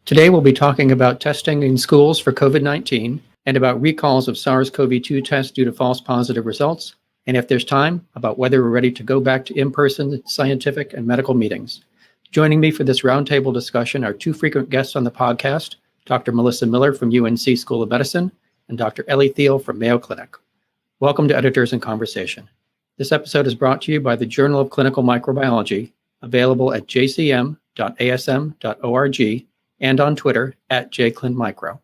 Today we'll be talking about testing in schools for COVID-19 and about recalls of SARS-CoV-2 tests due to false positive results, and if there's time, about whether we're ready to go back to in-person scientific and medical meetings. Joining me for this roundtable discussion are two frequent guests on the podcast, Dr. Melissa Miller from UNC School of Medicine and Dr. Elli Theel from Mayo Clinic. Welcome to Editors in Conversation. This episode is brought to you by the Journal of Clinical Microbiology, available at jcm.asm.org and on Twitter at jclinmicro.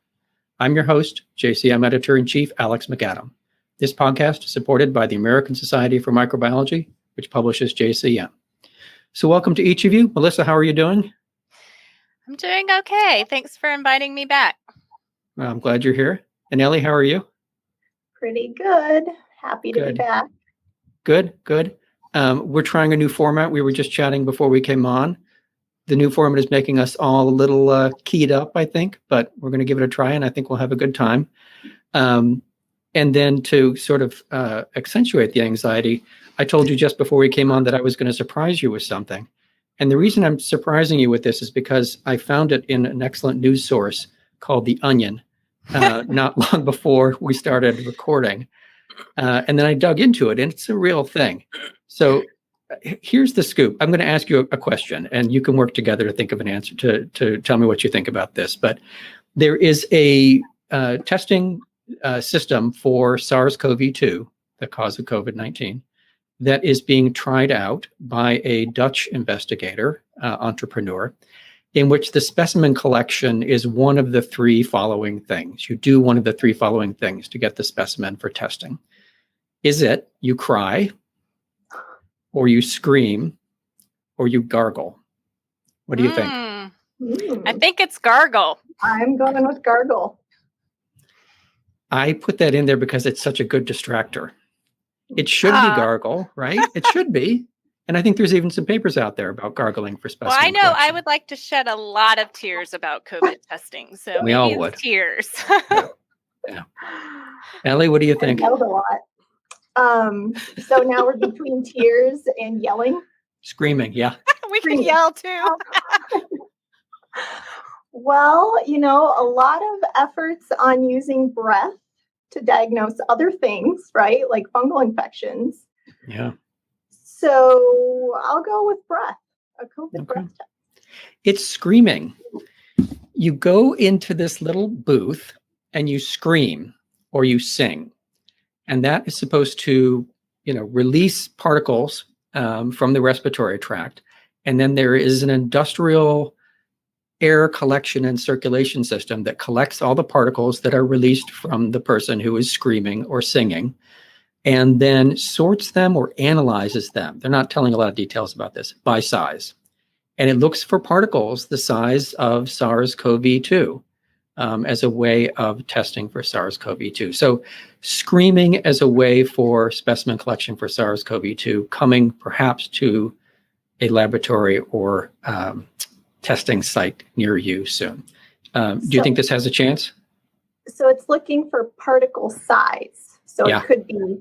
I'm your host, JCM Editor-in-Chief Alex McAdam. This podcast is supported by the American Society for Microbiology, which publishes JCM. So welcome to each of you. Melissa, how are you doing? I'm doing okay. Thanks for inviting me back. Well, I'm glad you're here. And Elli, how are you? Pretty good. Happy to be back. Good. We're trying a new format. We were just chatting before we came on. The new format is making us all a little keyed up, I think, but we're going to give it a try, and I think we'll have a good time. And then to sort of accentuate the anxiety, I told you just before we came on that I was going to surprise you with something. And the reason I'm surprising you with this is because I found it in an excellent news source called The Onion not long before we started recording. And then I dug into it, and it's a real thing. So here's the scoop. I'm going to ask you a question, and you can work together to think of an answer to tell me what you think about this. But there is a testing system for SARS-CoV-2, the cause of COVID-19, that is being tried out by a Dutch investigator, entrepreneur, in which the specimen collection is one of the three following things. You do one of the three following things to get the specimen for testing. Is it you cry, or you scream, or you gargle? What do you think? I think it's gargle. I'm going with gargle. I put that in there because it's such a good distractor. It should be gargle, right? It should be. And I think there's even some papers out there about gargling for specimen Well, I know collection. I would like to shed a lot of tears about COVID testing. So We all would. Tears. Yeah. Elli, what do you think? I yelled a lot. So now we're between tears and yelling. Screaming, yeah. We can yell too. Well, a lot of efforts on using breath to diagnose other things, right? Like fungal infections. Yeah. So I'll go with breath, a COVID breath test. It's screaming. You go into this little booth and you scream or you sing. And that is supposed to, release particles from the respiratory tract. And then there is an industrial air collection and circulation system that collects all the particles that are released from the person who is screaming or singing, and then sorts them or analyzes them. They're not telling a lot of details about this, by size. And it looks for particles the size of SARS-CoV-2 as a way of testing for SARS-CoV-2. So screaming as a way for specimen collection for SARS-CoV-2, coming perhaps to a laboratory or testing site near you soon. Do you think this has a chance? So it's looking for particle size. So it could be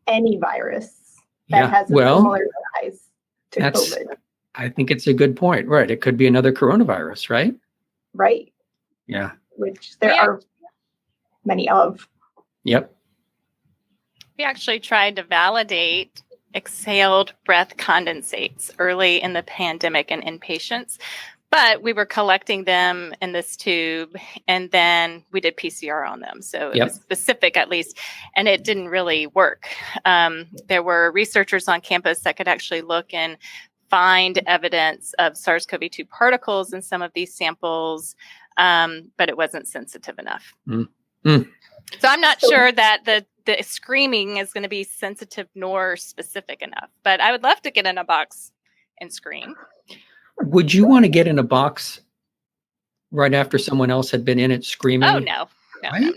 any virus that has a similar size to COVID. I think it's a good point. Right. It could be another coronavirus, right? Right. Yeah. Which there are many of. Yep. We actually tried to validate exhaled breath condensates early in the pandemic and in patients. But we were collecting them in this tube, and then we did PCR on them. So it was specific, at least, and it didn't really work. There were researchers on campus that could actually look and find evidence of SARS-CoV-2 particles in some of these samples, but it wasn't sensitive enough. So I'm not sure that the screaming is going to be sensitive nor specific enough. But I would love to get in a box and scream. Would you want to get in a box right after someone else had been in it screaming? Oh, no. Right? No.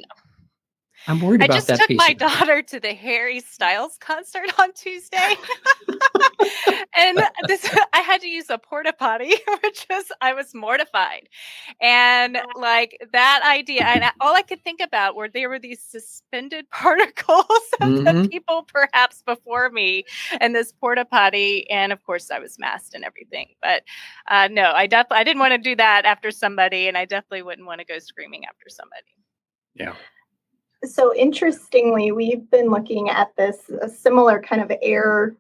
I'm worried I about just that took piece. my daughter to the Harry Styles concert on Tuesday. And I had to use a porta potty, I was mortified. And like that idea, and all I could think about were there were these suspended particles of the people perhaps before me in this porta potty. And of course I was masked and everything, but no, I didn't want to do that after somebody, and I definitely wouldn't want to go screaming after somebody. Yeah. So interestingly, we've been looking at a similar kind of air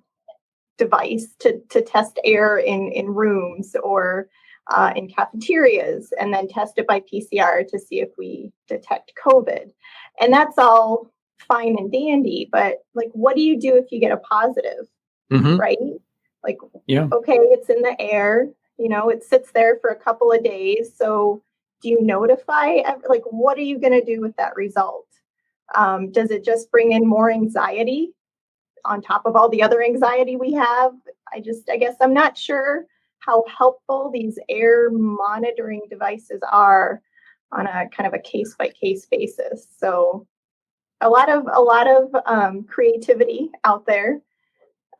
device to test air in rooms or in cafeterias, and then test it by PCR to see if we detect COVID. And that's all fine and dandy, but like, what do you do if you get a positive, right? Like, okay, it's in the air, it sits there for a couple of days. So do you notify, like, what are you going to do with that result? Does it just bring in more anxiety on top of all the other anxiety we have? I guess I'm not sure how helpful these air monitoring devices are on a kind of a case by case basis. So a lot of creativity out there,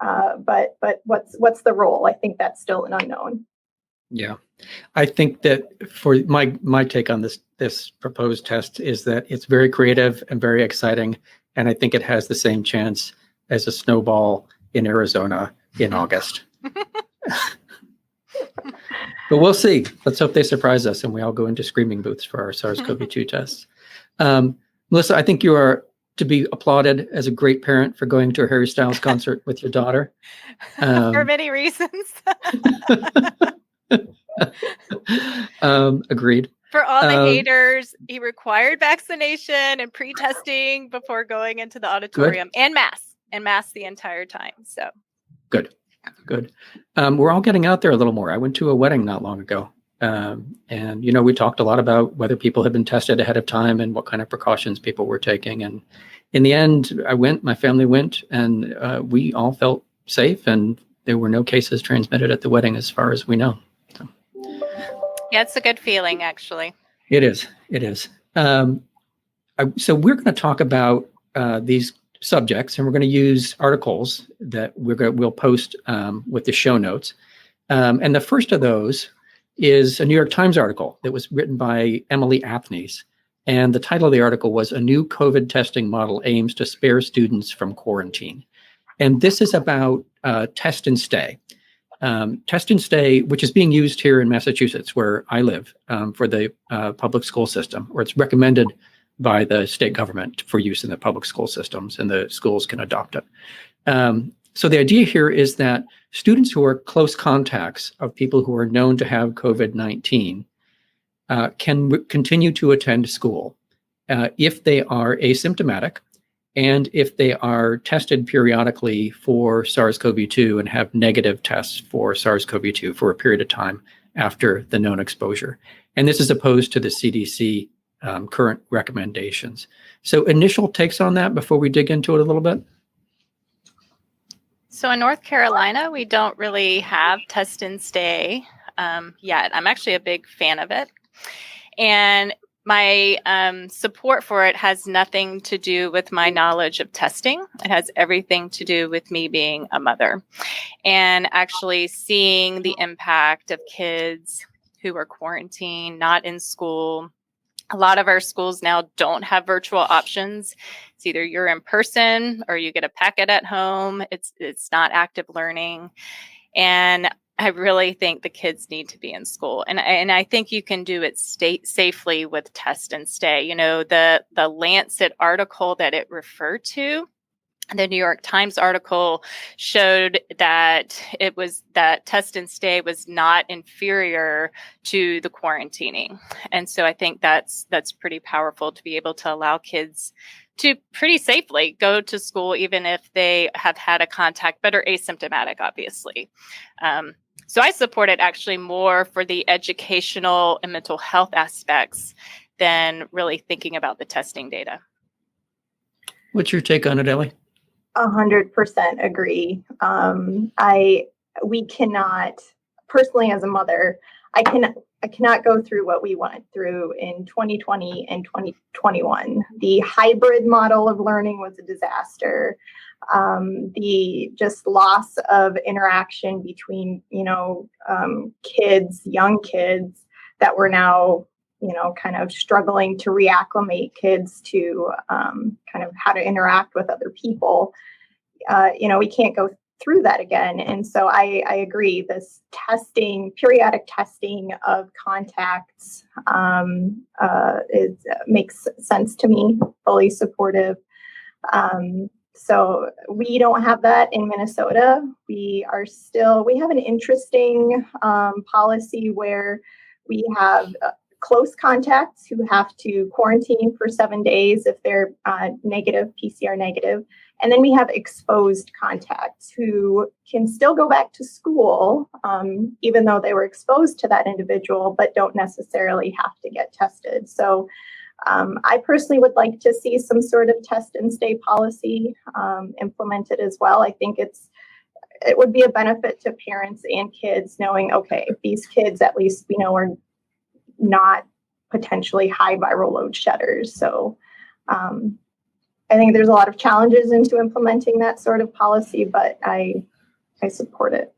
but what's the role? I think that's still an unknown. Yeah, I think that for my take on this proposed test is that it's very creative and very exciting, and I think it has the same chance as a snowball in Arizona in August. But we'll see. Let's hope they surprise us and we all go into screaming booths for our SARS-CoV-2 tests. Melissa, I think you are to be applauded as a great parent for going to a Harry Styles concert with your daughter. For many reasons. Agreed. For all the haters, he required vaccination and pre-testing before going into the auditorium, and mask the entire time. So good. We're all getting out there a little more. I went to a wedding not long ago. And, we talked a lot about whether people had been tested ahead of time and what kind of precautions people were taking. And in the end, my family went, and we all felt safe, and there were no cases transmitted at the wedding as far as we know. So. Yeah, it's a good feeling, actually. It is. So we're going to talk about these subjects, and we're going to use articles that we'll post with the show notes. And the first of those is a New York Times article that was written by Emily Athneys. And the title of the article was "A New COVID Testing Model Aims to Spare Students from Quarantine." And this is about test and stay. Test and stay, which is being used here in Massachusetts, where I live, for the public school system, or it's recommended by the state government for use in the public school systems, and the schools can adopt it. So the idea here is that students who are close contacts of people who are known to have COVID-19 can continue to attend school if they are asymptomatic and if they are tested periodically for SARS-CoV-2 and have negative tests for SARS-CoV-2 for a period of time after the known exposure. And this is opposed to the CDC current recommendations. So initial takes on that before we dig into it a little bit? So in North Carolina, we don't really have test and stay yet. I'm actually a big fan of it. And my support for it has nothing to do with my knowledge of testing. It has everything to do with me being a mother and actually seeing the impact of kids who are quarantined, not in school. A lot of our schools now don't have virtual options. It's either you're in person or you get a packet at home. It's not active learning. And I really think the kids need to be in school. And I think you can do it safely with test and stay. The Lancet article that it referred to, the New York Times article, showed that that test and stay was not inferior to the quarantining. And so I think that's pretty powerful to be able to allow kids to pretty safely go to school, even if they have had a contact, but are asymptomatic, obviously. So I support it actually more for the educational and mental health aspects than really thinking about the testing data. What's your take on it, Elli? 100% agree. We cannot, personally as a mother, I cannot go through what we went through in 2020 and 2021. The hybrid model of learning was a disaster. The just loss of interaction between, kids, young kids that were now, kind of struggling to reacclimate kids to kind of how to interact with other people. We can't go through that again. And so I agree, this periodic testing of contacts makes sense to me, fully supportive. So we don't have that in Minnesota. We have an interesting policy where we have close contacts who have to quarantine for 7 days if they're PCR negative. And then we have exposed contacts who can still go back to school, even though they were exposed to that individual, but don't necessarily have to get tested. So I personally would like to see some sort of test and stay policy implemented as well. I think it would be a benefit to parents and kids knowing, okay, these kids, at least we know, are not potentially high viral load shedders. So I think there's a lot of challenges into implementing that sort of policy, but I support it.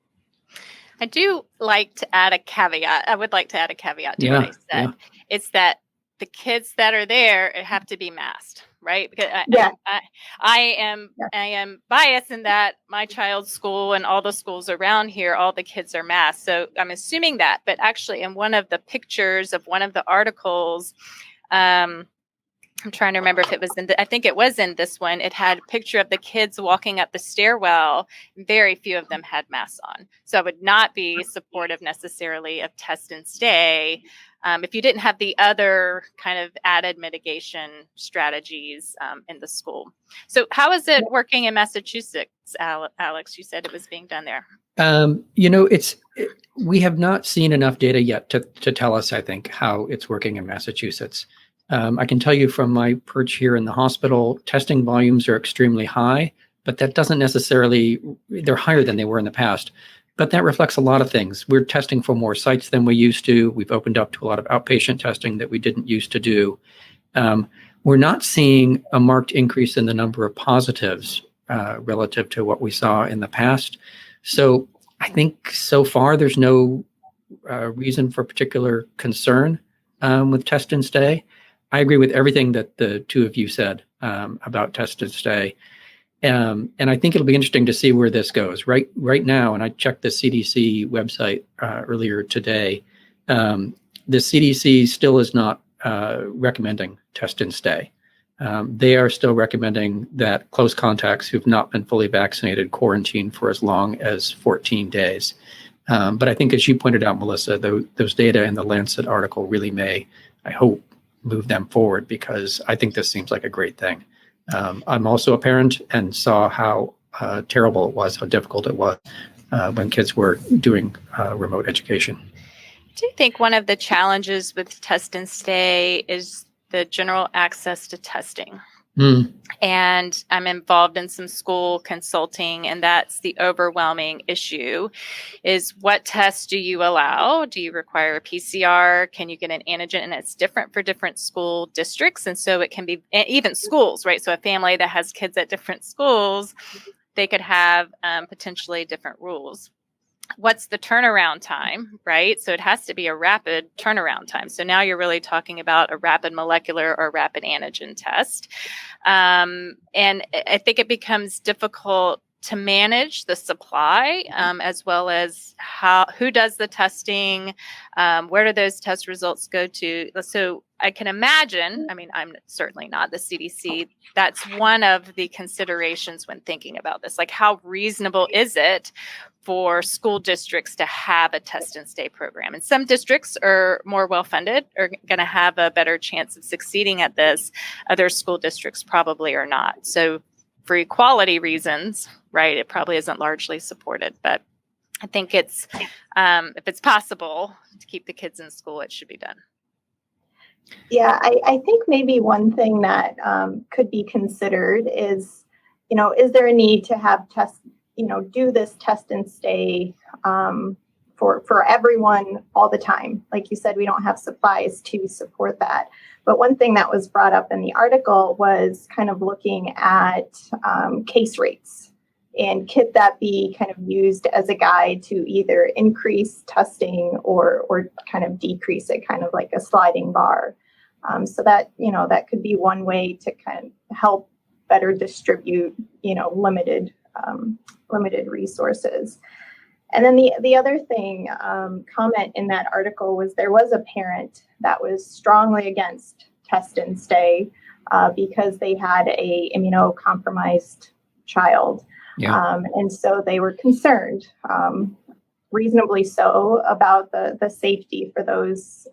I do like to add a caveat. I would like to add a caveat to what I said. Yeah. It's that the kids that are there have to be masked, right? Because I am biased in that my child's school and all the schools around here, all the kids are masked. So I'm assuming that, but actually in one of the pictures of one of the articles, I'm trying to remember if it was I think it was in this one. It had a picture of the kids walking up the stairwell. Very few of them had masks on. So I would not be supportive necessarily of test and stay if you didn't have the other kind of added mitigation strategies in the school. So how is it working in Massachusetts, Alex? You said it was being done there. We have not seen enough data yet to tell us, I think, how it's working in Massachusetts. I can tell you from my perch here in the hospital, testing volumes are extremely high, but that doesn't necessarily, they're higher than they were in the past. But that reflects a lot of things. We're testing for more sites than we used to. We've opened up to a lot of outpatient testing that we didn't used to do. We're not seeing a marked increase in the number of positives relative to what we saw in the past. So I think so far there's no reason for particular concern with test and stay. I agree with everything that the two of you said about test and stay. And I think it'll be interesting to see where this goes. Right now, and I checked the CDC website earlier today, the CDC still is not recommending test and stay. They are still recommending that close contacts who've not been fully vaccinated quarantine for as long as 14 days. But I think, as you pointed out, Melissa, those data in the Lancet article really may, I hope, move them forward, because I think this seems like a great thing. I'm also a parent and saw how terrible it was, how difficult it was when kids were doing remote education. Do you think one of the challenges with test and stay is the general access to testing? And I'm involved in some school consulting, and that's the overwhelming issue is what tests do you allow? Do you require a PCR? Can you get an antigen? And it's different for different school districts. And so it can be even schools, right? So a family that has kids at different schools, they could have potentially different rules. What's the turnaround time, right? So it has to be a rapid turnaround time. So now you're really talking about a rapid molecular or rapid antigen test. And I think it becomes difficult to manage the supply as well as who does the testing, where do those test results go to? So I can imagine, I mean, I'm certainly not the CDC. That's one of the considerations when thinking about this. Like, how reasonable is it for school districts to have a test and stay program? And some districts are more well-funded, are going to have a better chance of succeeding at this. Other school districts probably are not. So for equality reasons, right, it probably isn't largely supported. But I think it's, if it's possible to keep the kids in school, it should be done. Yeah, I think maybe one thing that could be considered is, is there a need to have do this test and stay for everyone all the time. Like you said, we don't have supplies to support that. But one thing that was brought up in the article was kind of looking at case rates, and could that be kind of used as a guide to either increase testing or kind of decrease it, kind of like a sliding bar. So that, that could be one way to kind of help better distribute, limited resources. And then the other thing, comment in that article was there was a parent that was strongly against test and stay because they had a immunocompromised child. Yeah. And so they were concerned, reasonably so, about the safety for those,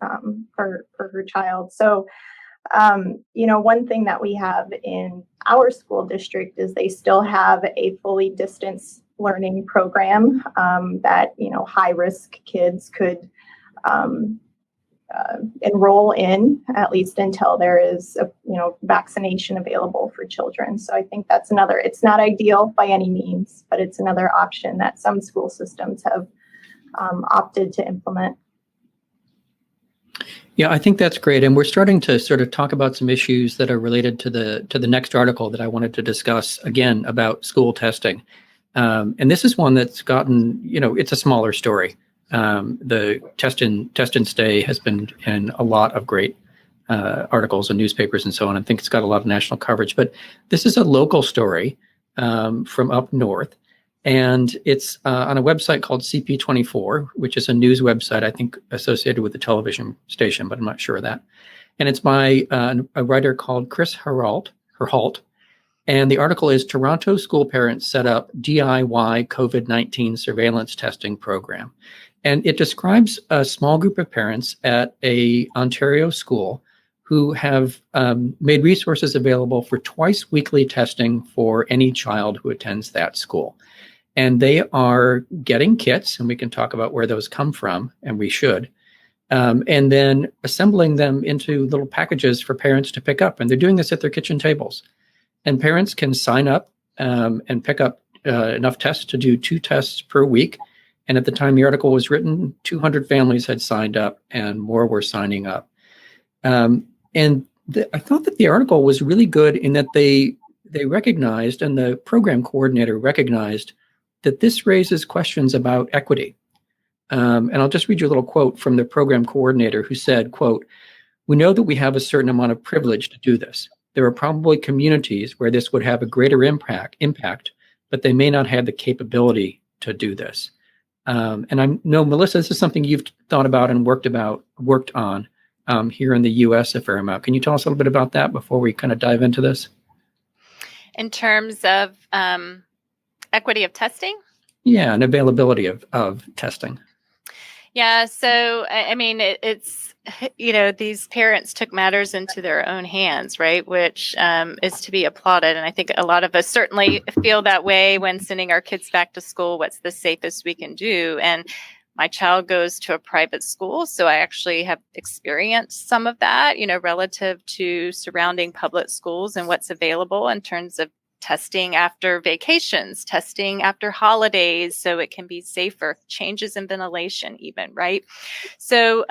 for her child. So, one thing that we have in our school district is they still have a fully distance learning program that, high risk kids could enroll in, at least until there is vaccination available for children. So I think that's another, it's not ideal by any means, but it's another option that some school systems have opted to implement. Yeah, I think that's great. And we're starting to sort of talk about some issues that are related to the next article that I wanted to discuss, again, about school testing. And this is one that's gotten, it's a smaller story. The test and stay has been in a lot of great articles and newspapers and so on. I think it's got a lot of national coverage. But this is a local story from up north. And it's on a website called CP24, which is a news website, I think, associated with the television station, but I'm not sure of that. And it's by a writer called Chris Herholt. And the article is Toronto school parents set up DIY COVID-19 surveillance testing program. And it describes a small group of parents at a Ontario school who have made resources available for twice weekly testing for any child who attends that school. And they are getting kits, and we can talk about where those come from, and we should, and then assembling them into little packages for parents to pick up. And they're doing this at their kitchen tables. And parents can sign up and pick up enough tests to do 2 tests per week. And at the time the article was written, 200 families had signed up and more were signing up. I thought that the article was really good in that they recognized, and the program coordinator recognized, that this raises questions about equity. And I'll just read you a little quote from the program coordinator who said, quote, "We know that we have a certain amount of privilege to do this. There are probably communities where this would have a greater impact, but they may not have the capability to do this." And I know, Melissa, this is something you've thought about and worked on here in the U.S. a fair amount. Can you tell us a little bit about that before we kind of dive into this? In terms of equity of testing? Yeah, and availability of testing. Yeah, so I mean, it's, these parents took matters into their own hands, right? Which is to be applauded. And I think a lot of us certainly feel that way when sending our kids back to school. What's the safest we can do? And my child goes to a private school, so I actually have experienced some of that, relative to surrounding public schools and what's available in terms of testing after vacations, testing after holidays, so it can be safer, changes in ventilation even, right? So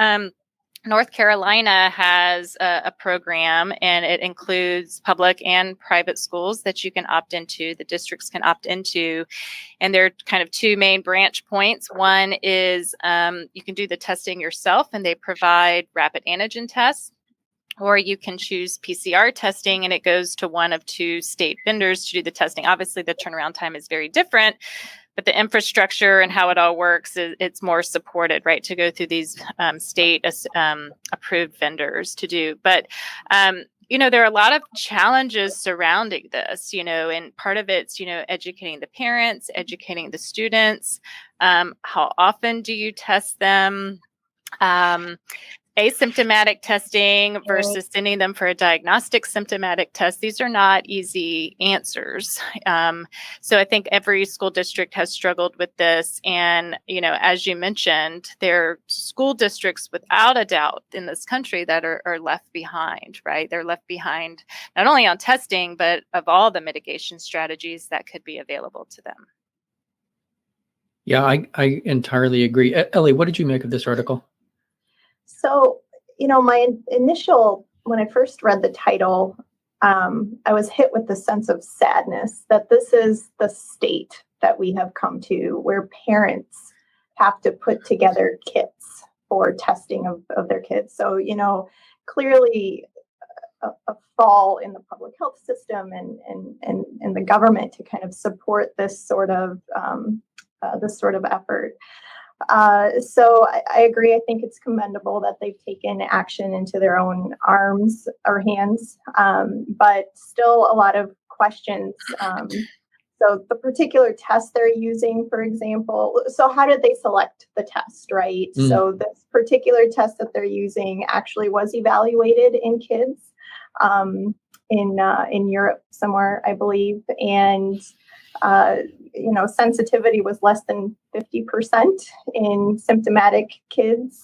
North Carolina has a program, and it includes public and private schools that you can opt into, the districts can opt into. And there are kind of 2 main branch points. One is you can do the testing yourself, and they provide rapid antigen tests. Or you can choose PCR testing, and it goes to one of 2 state vendors to do the testing. Obviously, the turnaround time is very different, but the infrastructure and how it all works, it's more supported, right, to go through these state approved vendors to do. But, there are a lot of challenges surrounding this, and part of it's, educating the parents, educating the students. How often do you test them? Asymptomatic testing versus sending them for a diagnostic symptomatic test. These are not easy answers. So I think every school district has struggled with this. And, as you mentioned, there are school districts without a doubt in this country that are left behind, right? They're left behind not only on testing, but of all the mitigation strategies that could be available to them. Yeah, I entirely agree. Ellie, what did you make of this article? So, my initial, when I first read the title, I was hit with the sense of sadness that this is the state that we have come to, where parents have to put together kits for testing of their kids. So, clearly a fall in the public health system and the government to kind of support this sort of effort. So I agree. I think it's commendable that they've taken action into their own arms or hands, but still a lot of questions. So the particular test they're using, for example, so how did they select the test, right? So this particular test that they're using actually was evaluated in kids in Europe somewhere, I believe, and sensitivity was less than 50% in symptomatic kids,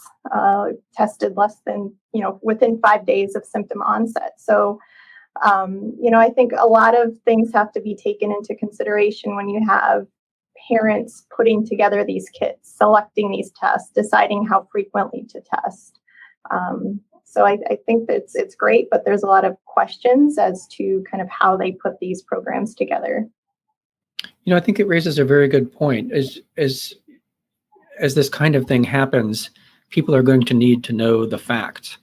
tested less than, within 5 days of symptom onset. So, I think a lot of things have to be taken into consideration when you have parents putting together these kits, selecting these tests, deciding how frequently to test. So I think that it's great, but there's a lot of questions as to kind of how they put these programs together. I think it raises a very good point. As this kind of thing happens, people are going to need to know the facts.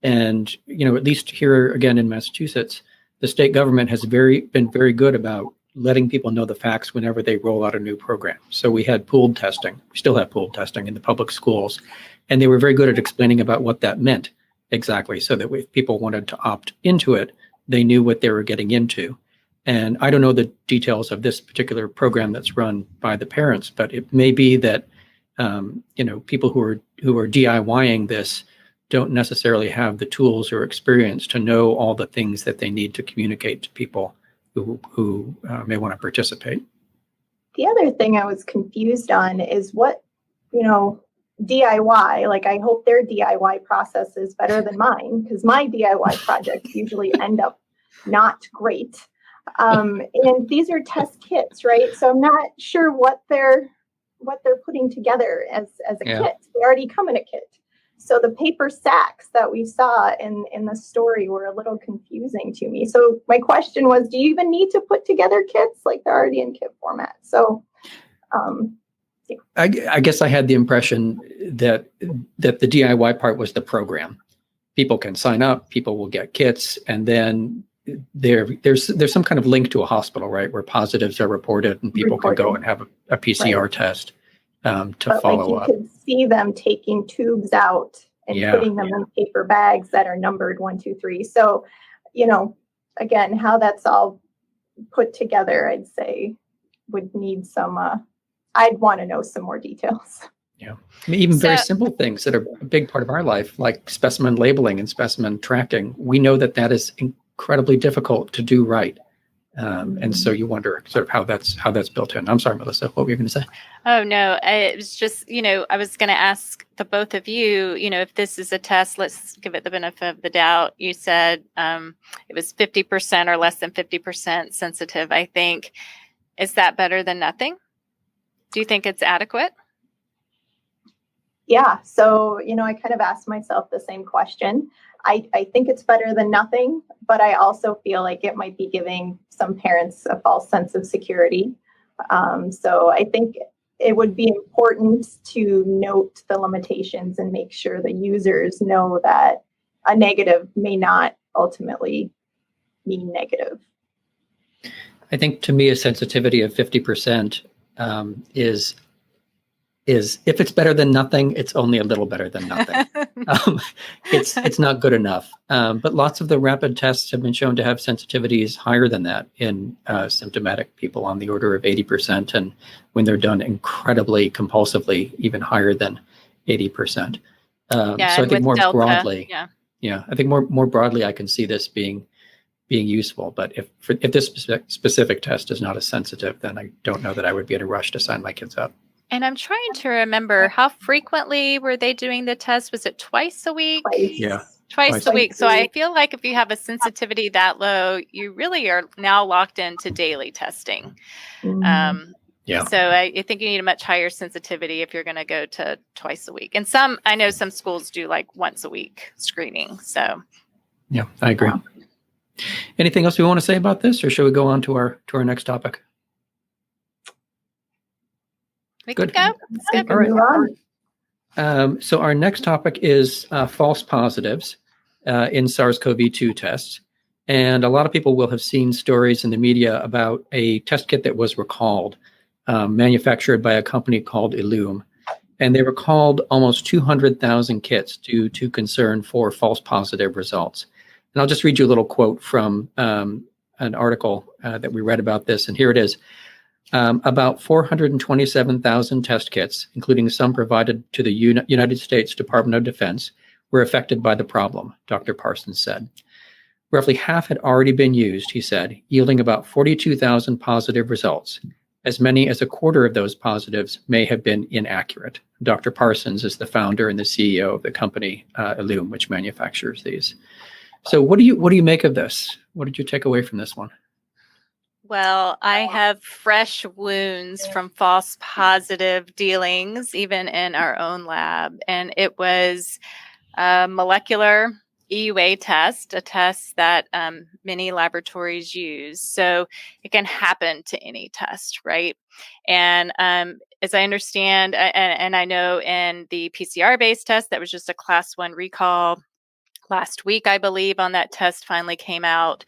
And, at least here again in Massachusetts, the state government has been very good about letting people know the facts whenever they roll out a new program. So we had pooled testing. We still have pooled testing in the public schools. And they were very good at explaining about what that meant exactly, so that if people wanted to opt into it, they knew what they were getting into. And I don't know the details of this particular program that's run by the parents, but it may be that people who are DIYing this don't necessarily have the tools or experience to know all the things that they need to communicate to people who may want to participate. The other thing I was confused on is what, DIY, like I hope their DIY process is better than mine, because my DIY projects usually end up not great. And these are test kits, right? So I'm not sure what they're putting together as a kit. They already come in a kit. So the paper sacks that we saw in the story were a little confusing to me. So my question was, do you even need to put together kits? Like they're already in kit format. So I guess I had the impression that the DIY part was the program. People can sign up, people will get kits, and then there's some kind of link to a hospital, right, where positives are reported and people can go and have a PCR test to follow up. You could see them taking tubes out and putting them in paper bags that are numbered 1, 2, 3. So, again, how that's all put together, I'd say would need some, I'd want to know some more details. Yeah. I mean, even very simple things that are a big part of our life, like specimen labeling and specimen tracking. We know that is incredibly difficult to do right. And so you wonder sort of how that's built in. I'm sorry, Melissa, what were you going to say? Oh, no, it was just, I was going to ask the both of you, if this is a test, let's give it the benefit of the doubt. You said it was 50% or less than 50% sensitive, I think. Is that better than nothing? Do you think it's adequate? Yeah. So, I kind of asked myself the same question. I think it's better than nothing, but I also feel like it might be giving some parents a false sense of security. So I think it would be important to note the limitations and make sure the users know that a negative may not ultimately mean negative. I think to me, a sensitivity of 50% is if it's better than nothing, it's only a little better than nothing. It's not good enough. But lots of the rapid tests have been shown to have sensitivities higher than that in symptomatic people, on the order of 80%, and when they're done incredibly compulsively, even higher than 80%. So I think more Delta, broadly, I think more broadly, I can see this being useful. But if this specific test is not as sensitive, then I don't know that I would be in a rush to sign my kids up. And I'm trying to remember, how frequently were they doing the test? Was it twice a week? Twice a week. So I feel like if you have a sensitivity that low, you really are now locked into daily testing. Yeah. So I think you need a much higher sensitivity if you're going to go to twice a week. And I know some schools do like once a week screening. So yeah, I agree. Anything else we want to say about this, or should we go on to our next topic? we Good. can go. We can All right. move on. So our next topic is false positives in SARS-CoV-2 tests. And a lot of people will have seen stories in the media about a test kit that was recalled, manufactured by a company called Ellume. And they recalled almost 200,000 kits due to concern for false positive results. And I'll just read you a little quote from an article that we read about this. And here it is. About 427,000 test kits, including some provided to the United States Department of Defense, were affected by the problem, Dr. Parsons said. Roughly half had already been used, he said, yielding about 42,000 positive results. As many as a quarter of those positives may have been inaccurate. Dr. Parsons is the founder and the CEO of the company Ellume, which manufactures these. So what do you make of this? What did you take away from this one? Well, I have fresh wounds from false positive dealings, even in our own lab. And it was a molecular EUA test, a test that many laboratories use. So it can happen to any test, right? And as I understand, and I know in the PCR-based test, that was just a class 1 recall. Last week, I believe, on that test finally came out.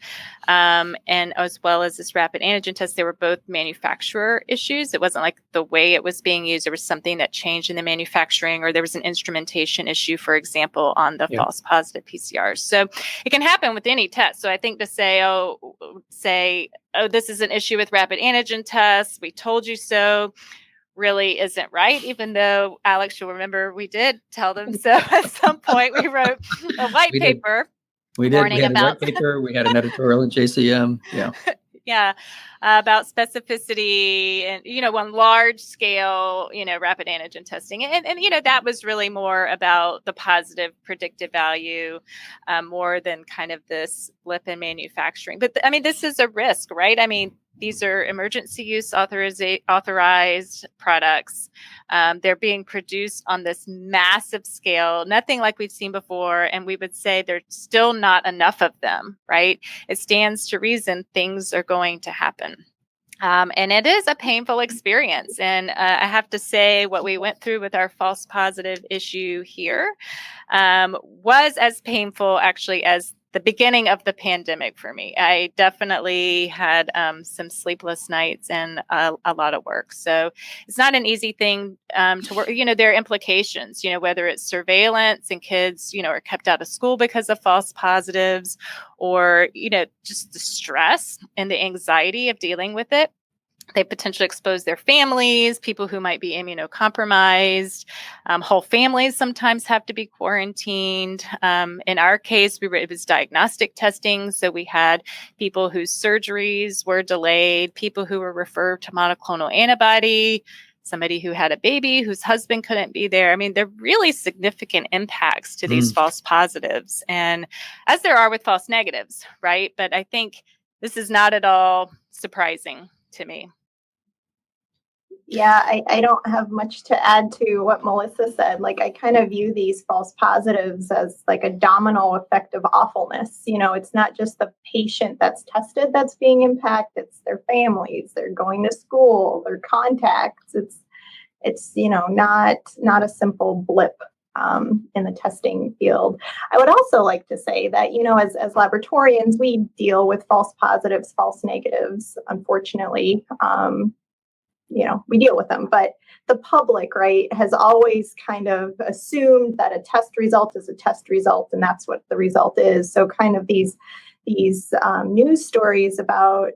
And as well as this rapid antigen test, they were both manufacturer issues. It wasn't like the way it was being used. There was something that changed in the manufacturing, or there was an instrumentation issue, for example, on the false positive PCRs. So it can happen with any test. So I think to say, oh, this is an issue with rapid antigen tests, we told you so, really isn't right, even though, Alex, you'll remember we did tell them so at some point. We wrote a white paper. We did. We had a white paper. We had an editorial in JCM. Yeah. About specificity and, on large scale, rapid antigen testing. And that was really more about the positive predictive value, more than kind of this blip in manufacturing. But this is a risk, right? These are emergency use authorized products. They're being produced on this massive scale, nothing like we've seen before. And we would say there's still not enough of them, right? It stands to reason things are going to happen. And it is a painful experience. And I have to say what we went through with our false positive issue here was as painful actually as the beginning of the pandemic for me. I definitely had some sleepless nights and a lot of work. So it's not an easy thing to work. There are implications, whether it's surveillance and kids, are kept out of school because of false positives, or, just the stress and the anxiety of dealing with it. They potentially expose their families, people who might be immunocompromised. Whole families sometimes have to be quarantined. In our case, it was diagnostic testing. So we had people whose surgeries were delayed, people who were referred to monoclonal antibody, somebody who had a baby whose husband couldn't be there. There are really significant impacts to these false positives, and as there are with false negatives, right? But I think this is not at all surprising to me. Yeah, I don't have much to add to what Melissa said. I kind of view these false positives as like a domino effect of awfulness. It's not just the patient that's tested that's being impacted, it's their families, they're going to school, their contacts. It's not a simple blip in the testing field. I would also like to say that, as laboratorians, we deal with false positives, false negatives, unfortunately. We deal with them, but the public, right, has always kind of assumed that a test result is a test result, and that's what the result is. So kind of these news stories about,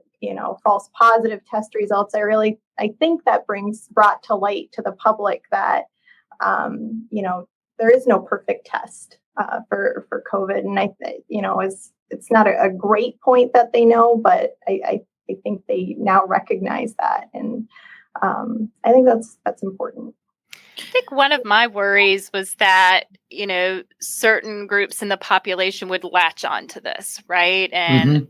false positive test results, I think that brought to light to the public that, there is no perfect test for COVID. And it's not a great point that they know, but I think they now recognize that. And I think that's important. I think one of my worries was that, certain groups in the population would latch on to this, right? And,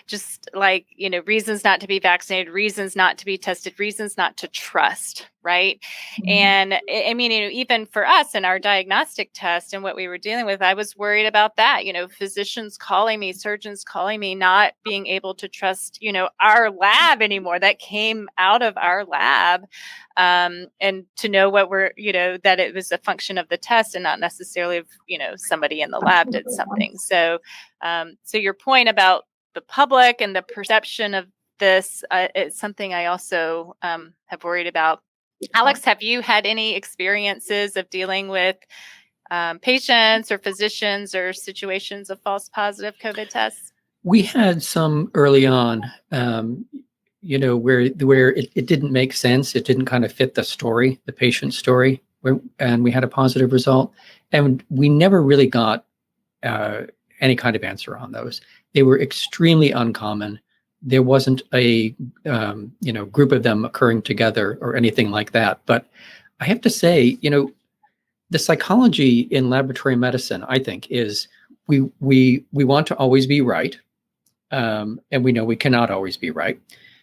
just like, reasons not to be vaccinated, reasons not to be tested, reasons not to trust, right? And I mean, even for us in our diagnostic test and what we were dealing with, I was worried about that, physicians calling me, surgeons calling me, not being able to trust, our lab anymore that came out of our lab. And to know what we're, that it was a function of the test and not necessarily of, somebody in the lab did something. So, so your point about the public and the perception of this, it's something I also have worried about. Alex, have you had any experiences of dealing with patients or physicians or situations of false positive COVID tests? We had some early on, where it didn't make sense. It didn't kind of fit the story, the patient story, and we had a positive result. And we never really got any kind of answer on those. They were extremely uncommon. There wasn't a group of them occurring together or anything like that. But I have to say, the psychology in laboratory medicine, I think, is we want to always be right, and we know we cannot always be right.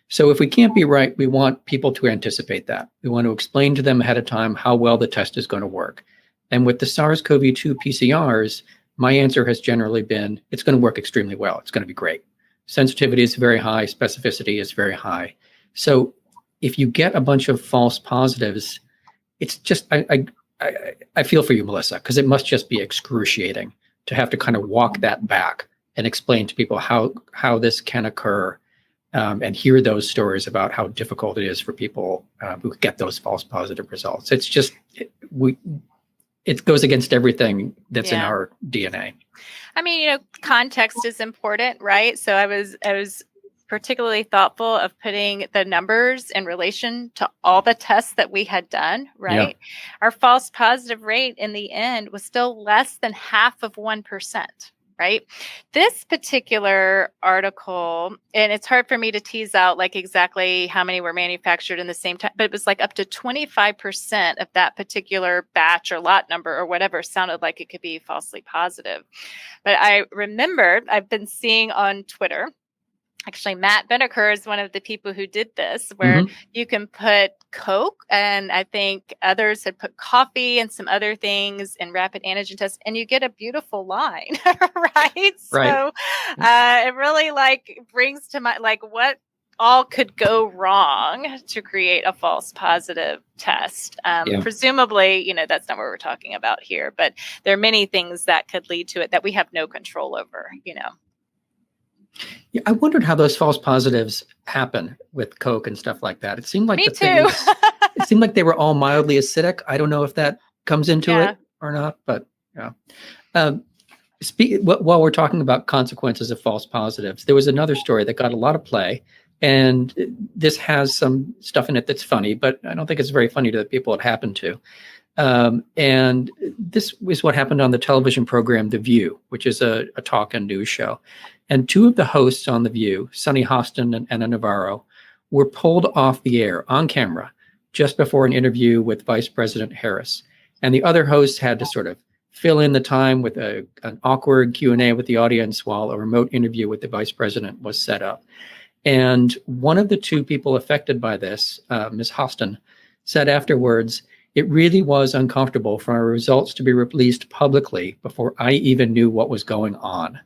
So if we can't be right, we want people to anticipate that. We want to explain to them ahead of time how well the test is going to work. And with the SARS-CoV-2 PCRs, my answer has generally been, it's going to work extremely well. It's going to be great. Sensitivity is very high. Specificity is very high. So if you get a bunch of false positives, it's just, I feel for you, Melissa, because it must just be excruciating to have to kind of walk that back and explain to people how this can occur, and hear those stories about how difficult it is for people who get those false positive results. It's just, it goes against everything that's in our DNA. I mean, context is important, right? So I was particularly thoughtful of putting the numbers in relation to all the tests that we had done, right? Yeah. Our false positive rate in the end was still less than 0.5%, right? This particular article, and it's hard for me to tease out like exactly how many were manufactured in the same time, but it was like up to 25% of that particular batch or lot number or whatever sounded like it could be falsely positive. But I remembered, I've been seeing on Twitter, actually, Matt Beneker is one of the people who did this, where you can put Coke, and I think others had put coffee and some other things in rapid antigen tests, and you get a beautiful line, right? So it really brings to mind what all could go wrong to create a false positive test. Presumably, that's not what we're talking about here, but there are many things that could lead to it that we have no control over, Yeah, I wondered how those false positives happen with Coke and stuff like that. It seemed like it seemed like they were all mildly acidic. I don't know if that comes into it or not, but while we're talking about consequences of false positives, there was another story that got a lot of play, and this has some stuff in it that's funny, but I don't think it's very funny to the people it happened to. And this was what happened on the television program The View, which is a talk and news show. And two of the hosts on The View, Sunny Hostin and Anna Navarro, were pulled off the air on camera just before an interview with Vice President Harris. And the other hosts had to sort of fill in the time with an awkward Q&A with the audience while a remote interview with the Vice President was set up. And one of the two people affected by this, Ms. Hostin, said afterwards, "It really was uncomfortable for our results to be released publicly before I even knew what was going on."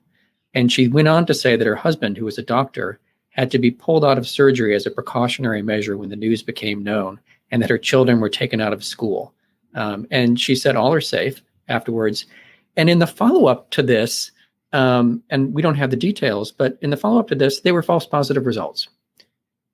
And she went on to say that her husband, who was a doctor, had to be pulled out of surgery as a precautionary measure when the news became known, and that her children were taken out of school. And she said all are safe afterwards. And in the follow-up to this, and we don't have the details, but in the follow-up to this, they were false positive results.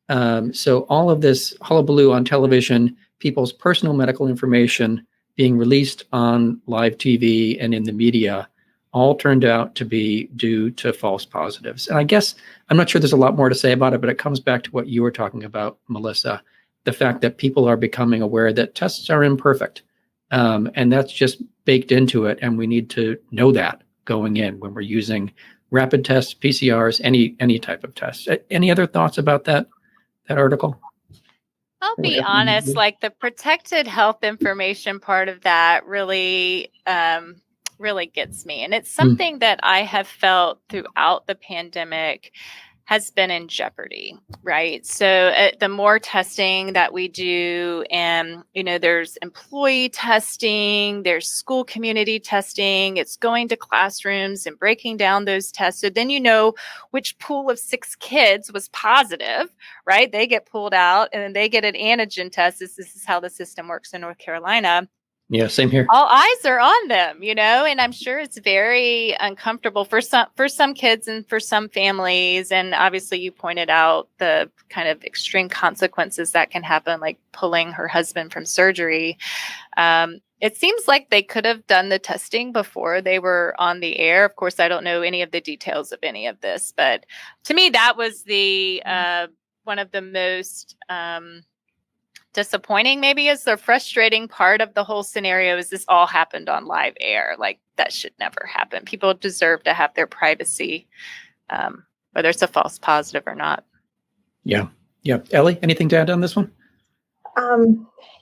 So all of this hullabaloo on television, people's personal medical information being released on live TV and in the media, all turned out to be due to false positives. And I guess, I'm not sure there's a lot more to say about it, but it comes back to what you were talking about, Melissa, the fact that people are becoming aware that tests are imperfect. And that's just baked into it. And we need to know that going in when we're using rapid tests, PCRs, any type of test. Any other thoughts about that article? I'll be Whatever. honest, like the protected health information part of that really, really gets me. And it's something that I have felt throughout the pandemic has been in jeopardy, right? So the more testing that we do, and, there's employee testing, there's school community testing, it's going to classrooms and breaking down those tests. So then which pool of 6 kids was positive, right? They get pulled out and then they get an antigen test. This is how the system works in North Carolina. Yeah, same here. All eyes are on them, and I'm sure it's very uncomfortable for some kids and for some families. And obviously you pointed out the kind of extreme consequences that can happen, like pulling her husband from surgery. It seems like they could have done the testing before they were on the air. Of course, I don't know any of the details of any of this, but to me, that was the one of the most disappointing, maybe, is the frustrating part of the whole scenario. Is this all happened on live air? Like, that should never happen. People deserve to have their privacy, whether it's a false positive or not. Yeah. Elli, anything to add on this one?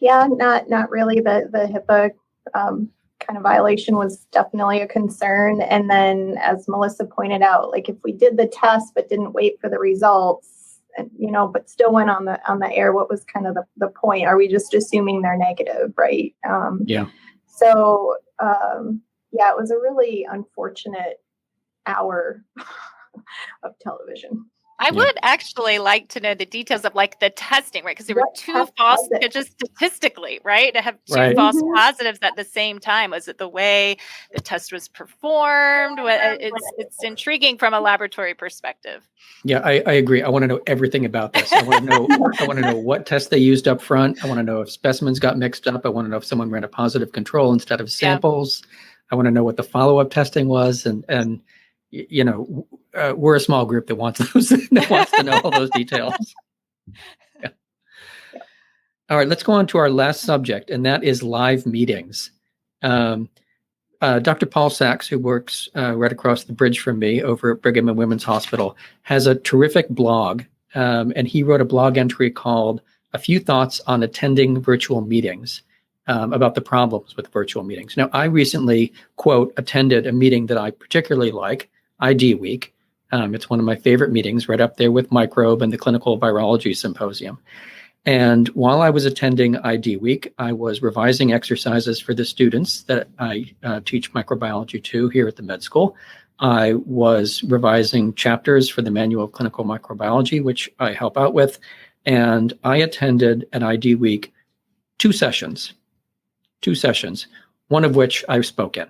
Yeah, not really. The HIPAA kind of violation was definitely a concern. And then, as Melissa pointed out, like if we did the test but didn't wait for the results, and, but still went on the air, what was kind of the point? Are we just assuming they're negative, right? Yeah. So, it was a really unfortunate hour of television. I would actually like to know the details of like the testing, right? Because there were 2 false, just statistically, right? To have 2 false positives at the same time. Was it the way the test was performed? It's intriguing from a laboratory perspective. Yeah, I agree. I want to know everything about this. I want to know what tests they used up front. I want to know if specimens got mixed up. I want to know if someone ran a positive control instead of samples. I want to know what the follow-up testing was, and we're a small group that wants to know all those details. Yeah. All right, let's go on to our last subject, and that is live meetings. Dr. Paul Sachs, who works right across the bridge from me over at Brigham and Women's Hospital, has a terrific blog, and he wrote a blog entry called "A Few Thoughts on Attending Virtual Meetings," about the problems with virtual meetings. Now, I recently, quote, attended a meeting that I particularly like, ID Week. It's one of my favorite meetings, right up there with Microbe and the Clinical Virology Symposium. And while I was attending ID Week, I was revising exercises for the students that I teach microbiology to here at the med school. I was revising chapters for the Manual of Clinical Microbiology, which I help out with. And I attended at ID Week 2 sessions, one of which I spoke in.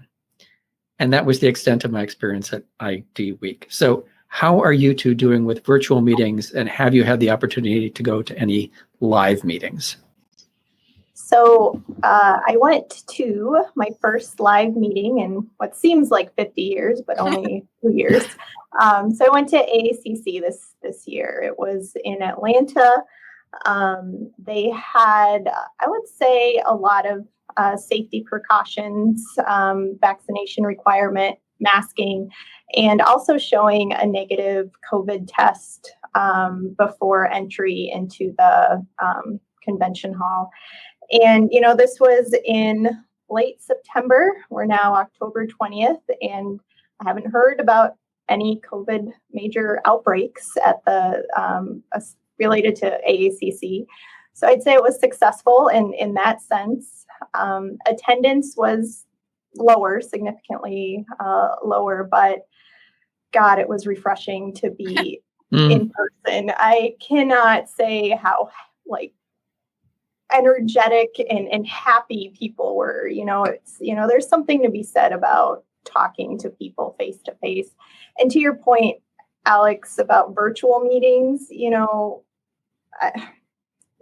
And that was the extent of my experience at ID Week. So how are you two doing with virtual meetings, and have you had the opportunity to go to any live meetings? So I went to my first live meeting in what seems like 50 years, but only 2 years. So I went to AACC this year. It was in Atlanta. They had, I would say, a lot of safety precautions, vaccination requirement, masking, and also showing a negative COVID test before entry into the convention hall. And, this was in late September. We're now October 20th, and I haven't heard about any COVID major outbreaks at the related to AACC. So I'd say it was successful in that sense. Attendance was lower, significantly lower, but God, it was refreshing to be in person. I cannot say how energetic and happy people were. There's something to be said about talking to people face to face. And to your point, Alex, about virtual meetings,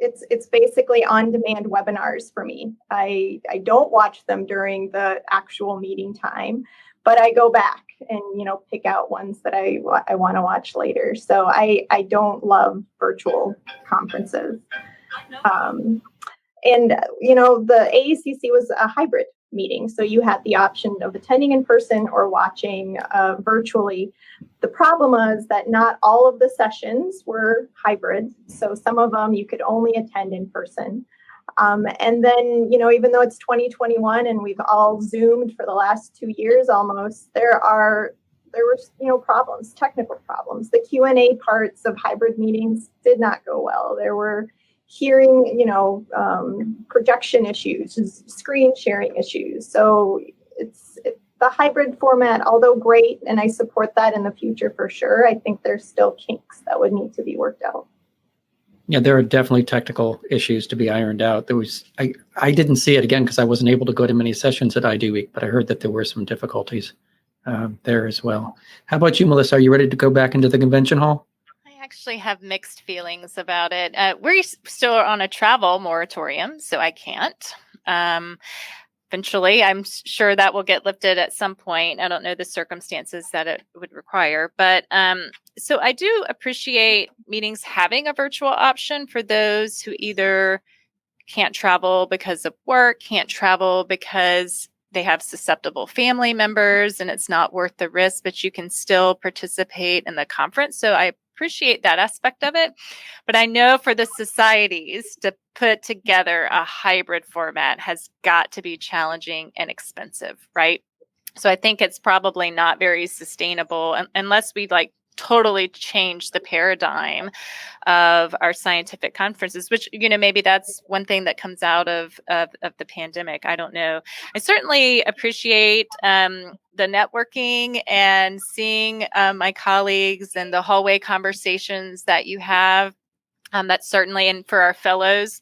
it's basically on-demand webinars for me. I don't watch them during the actual meeting time, but I go back and, pick out ones that I want to watch later. So I don't love virtual conferences. And, the AACC was a hybrid meeting. So you had the option of attending in person or watching virtually. The problem was that not all of the sessions were hybrid. So some of them you could only attend in person. And then, even though it's 2021 and we've all Zoomed for the last 2 years almost, there were problems, technical problems. The Q&A parts of hybrid meetings did not go well. There were hearing, projection issues, screen sharing issues. So the hybrid format, although great, and I support that in the future for sure, I think there's still kinks that would need to be worked out. Yeah, there are definitely technical issues to be ironed out. I didn't see it again because I wasn't able to go to many sessions at ID Week, but I heard that there were some difficulties there as well. How about you, Melissa? Are you ready to go back into the convention hall? I actually have mixed feelings about it. We're still on a travel moratorium, so I can't. Eventually, I'm sure that will get lifted at some point. I don't know the circumstances that it would require, but so I do appreciate meetings having a virtual option for those who either can't travel because of work, can't travel because they have susceptible family members and it's not worth the risk, but you can still participate in the conference. So I appreciate that aspect of it. But I know for the societies to put together a hybrid format has got to be challenging and expensive, right? So I think it's probably not very sustainable unless we totally change the paradigm of our scientific conferences, which, maybe that's one thing that comes out of the pandemic. I don't know. I certainly appreciate the networking and seeing my colleagues and the hallway conversations that you have. That's certainly, and for our fellows,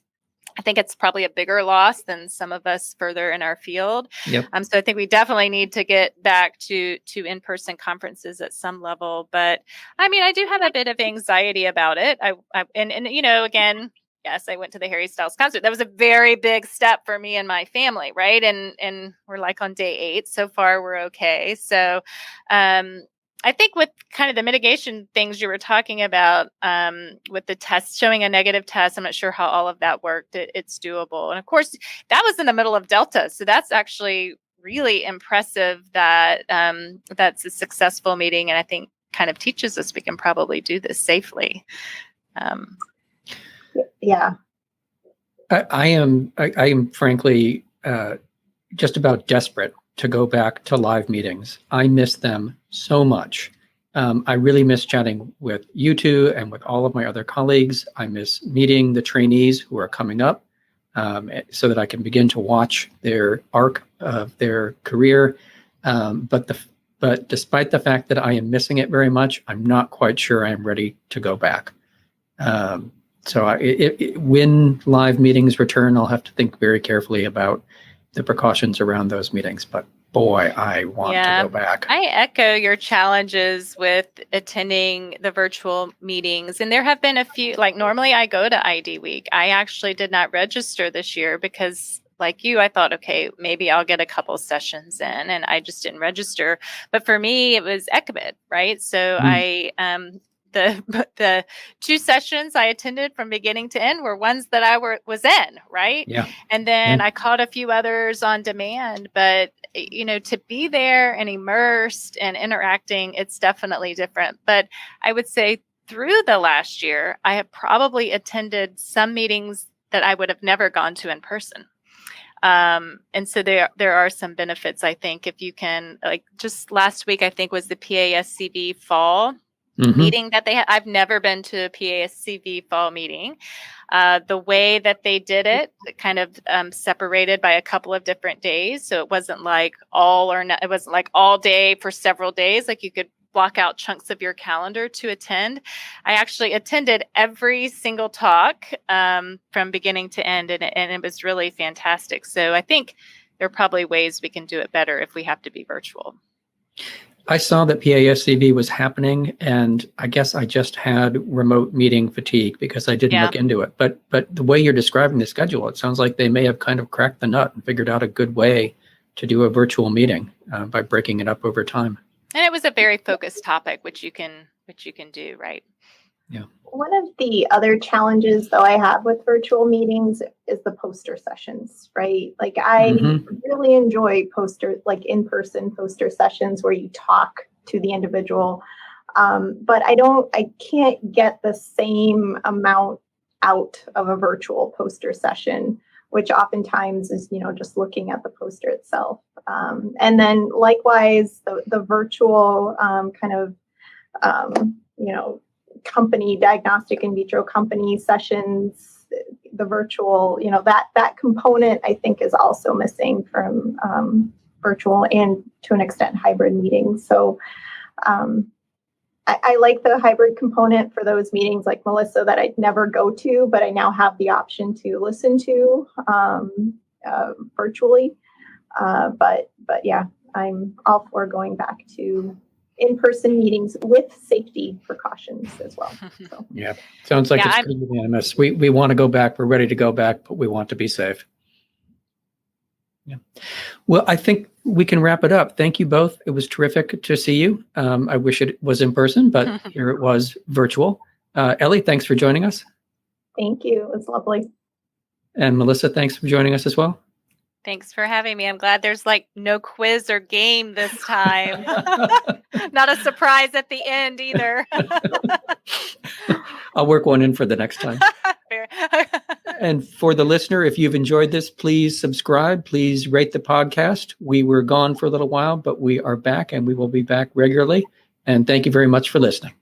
I think it's probably a bigger loss than some of us further in our field. Yep. So I think we definitely need to get back to in-person conferences at some level. But I mean, I do have a bit of anxiety about it. Again, yes, I went to the Harry Styles concert. That was a very big step for me and my family, right? And we're on day 8 so far. We're okay. So, I think with kind of the mitigation things you were talking about, with the test, showing a negative test, I'm not sure how all of that worked. It's doable. And of course, that was in the middle of Delta. So that's actually really impressive that that's a successful meeting. And I think kind of teaches us we can probably do this safely. Yeah. I am frankly just about desperate to go back to live meetings. I miss them so much. I really miss chatting with you two and with all of my other colleagues. I miss meeting the trainees who are coming up so that I can begin to watch their arc of their career. But despite the fact that I am missing it very much, I'm not quite sure I am ready to go back. When live meetings return, I'll have to think very carefully about the precautions around those meetings. But boy, I want to go back. I echo your challenges with attending the virtual meetings. And there have been a few, normally I go to ID Week. I actually did not register this year because like you, I thought, okay, maybe I'll get a couple sessions in, and I just didn't register. But for me, it was ECMID, right? So the 2 sessions I attended from beginning to end were ones that I was in, right? Yeah. And then I caught a few others on demand, but to be there and immersed and interacting, it's definitely different. But I would say through the last year, I have probably attended some meetings that I would have never gone to in person. And so there are some benefits, I think, if you can, just last week, I think was the PASCV fall meeting that they had. I've never been to a PASCV fall meeting. The way that they did it kind of separated by a couple of different days. So it wasn't it wasn't like all day for several days. You could block out chunks of your calendar to attend. I actually attended every single talk from beginning to end, and it was really fantastic. So I think there are probably ways we can do it better if we have to be virtual. I saw that PASCV was happening, and I guess I just had remote meeting fatigue because I didn't look into it. But the way you're describing the schedule, it sounds like they may have kind of cracked the nut and figured out a good way to do a virtual meeting by breaking it up over time. And it was a very focused topic, which you can do, right? Yeah. One of the other challenges, though, I have with virtual meetings is the poster sessions, right? Like I really enjoy like in-person poster sessions where you talk to the individual. But I can't get the same amount out of a virtual poster session, which oftentimes is, just looking at the poster itself. And then likewise, the virtual company diagnostic in vitro company sessions, the virtual, that component I think is also missing from virtual and to an extent hybrid meetings. So I like the hybrid component for those meetings like Melissa that I'd never go to, but I now have the option to listen to virtually. But yeah, I'm all for going back to in-person meetings with safety precautions as well. So. Yeah, sounds like it's pretty unanimous. We want to go back. We're ready to go back, but we want to be safe. Yeah. Well, I think we can wrap it up. Thank you both. It was terrific to see you. I wish it was in person, but here it was virtual. Elli, thanks for joining us. Thank you. It was lovely. And Melissa, thanks for joining us as well. Thanks for having me. I'm glad there's no quiz or game this time. Not a surprise at the end either. I'll work one in for the next time. And for the listener, if you've enjoyed this, please subscribe. Please rate the podcast. We were gone for a little while, but we are back and we will be back regularly. And thank you very much for listening.